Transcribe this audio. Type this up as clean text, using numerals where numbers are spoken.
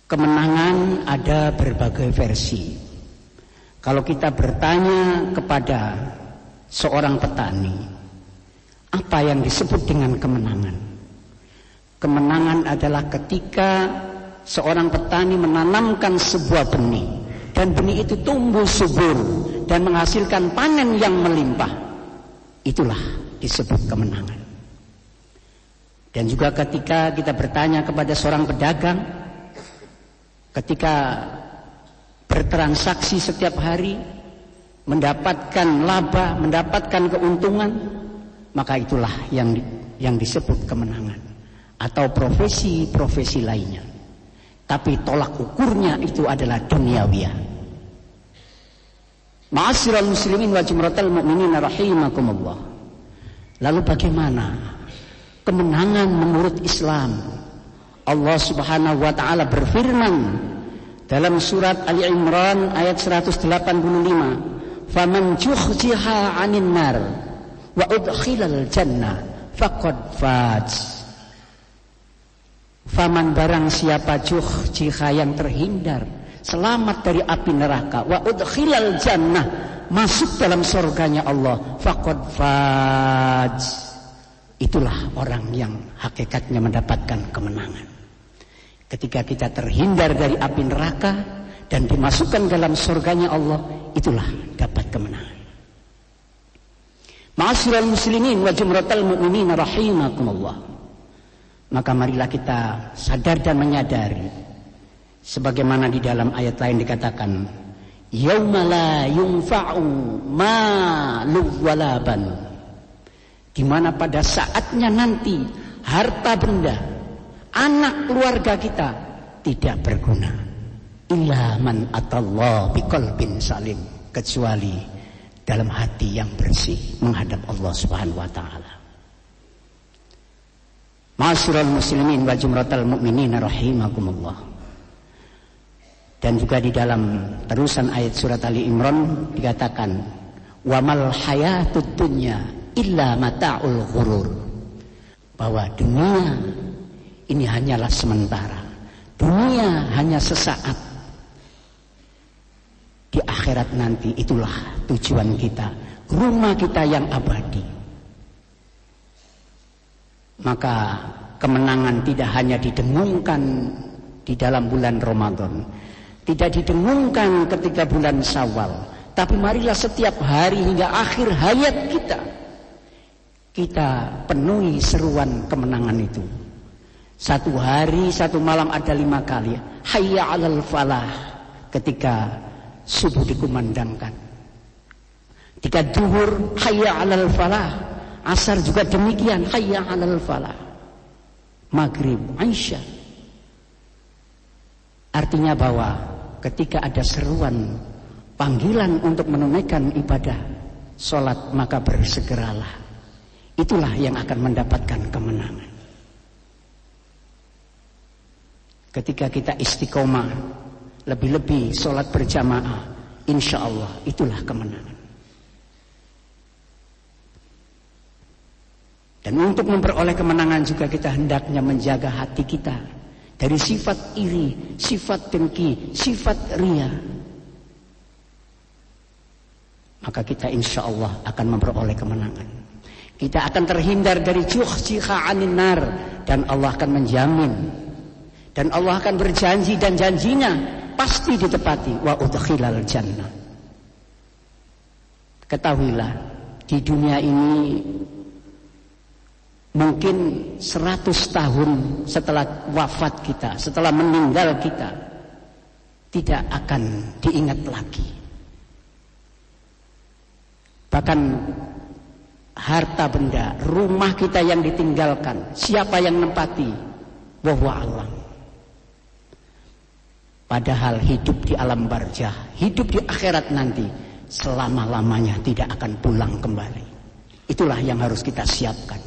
Kemenangan ada berbagai versi. Kalau kita bertanya kepada seorang petani, apa yang disebut dengan kemenangan? Kemenangan adalah ketika seorang petani menanamkan sebuah benih, dan benih itu tumbuh subur dan menghasilkan panen yang melimpah. Itulah disebut kemenangan. Dan juga ketika kita bertanya kepada seorang pedagang, ketika bertransaksi setiap hari, mendapatkan laba, mendapatkan keuntungan, maka itulah yang disebut kemenangan. Atau profesi-profesi lainnya. Tapi tolak ukurnya itu adalah duniawiyah. Ma'asyiral muslimin wa jumratal mu'minin rahimakumullah. Lalu bagaimana kemenangan menurut Islam? Allah Subhanahu wa taala berfirman dalam surat Ali Imran ayat 185, "Faman zuhziha 'anil nar wa udkhilal jannah faqad faz." Faman barang siapa zuhziha yang terhindar, selamat dari api neraka, wa udkhilal jannah, masuk dalam surganya Allah, faqad faz. Itulah orang yang hakikatnya mendapatkan kemenangan. Ketika kita terhindar dari api neraka dan dimasukkan dalam surganya Allah, itulah dapat kemenangan. Ma'asyiral muslimin wa jumratal mu'minin rahimakumullah. Maka marilah kita sadar dan menyadari, sebagaimana di dalam ayat lain dikatakan, yauma la yunfa'u malun wala banun, di mana pada saatnya nanti harta benda, anak keluarga kita tidak berguna, illa man atallah biqalbin salim, kecuali dalam hati yang bersih menghadap Allah Subhanahu wa taala. Ma'asyiral muslimin wa jumratal mu'minin rahimakumullah. Dan juga di dalam terusan ayat surat Ali Imran dikatakan, wa mal hayatud dunya illa mata'ul ghurur, bahwa dunia ini hanyalah sementara, dunia hanya sesaat. Di akhirat nanti itulah tujuan kita, rumah kita yang abadi. Maka kemenangan tidak hanya didengungkan di dalam bulan Ramadan, tidak didengungkan ketika bulan Syawal, tapi marilah setiap hari hingga akhir hayat kita penuhi seruan kemenangan itu. Satu hari, satu malam ada 5 kali hayya 'alal falah, ketika subuh dikumandangkan. Ketika zuhur hayya 'alal falah, asar juga demikian hayya 'alal falah, maghrib, isya. Artinya bahwa ketika ada seruan panggilan untuk menunaikan ibadah salat, maka bersegeralah. Itulah yang akan mendapatkan kemenangan. Ketika kita istiqomah, lebih-lebih salat berjamaah, insya Allah itulah kemenangan. Dan untuk memperoleh kemenangan juga kita hendaknya menjaga hati kita dari sifat iri, sifat dengki, sifat ria. Maka kita insya Allah akan memperoleh kemenangan. Kita akan terhindar dari zuhziha 'anil nar, dan Allah akan menjamin, dan Allah akan berjanji, dan janjinya pasti ditepati, wa udkhilal jannah. Ketahuilah, di dunia ini mungkin 100 tahun setelah wafat kita, setelah meninggal kita, tidak akan diingat lagi. Bahkan harta benda, rumah kita yang ditinggalkan, siapa yang menempati? Wallahu a'lam. Padahal hidup di alam barzah, hidup di akhirat nanti, selama-lamanya tidak akan pulang kembali. Itulah yang harus kita siapkan.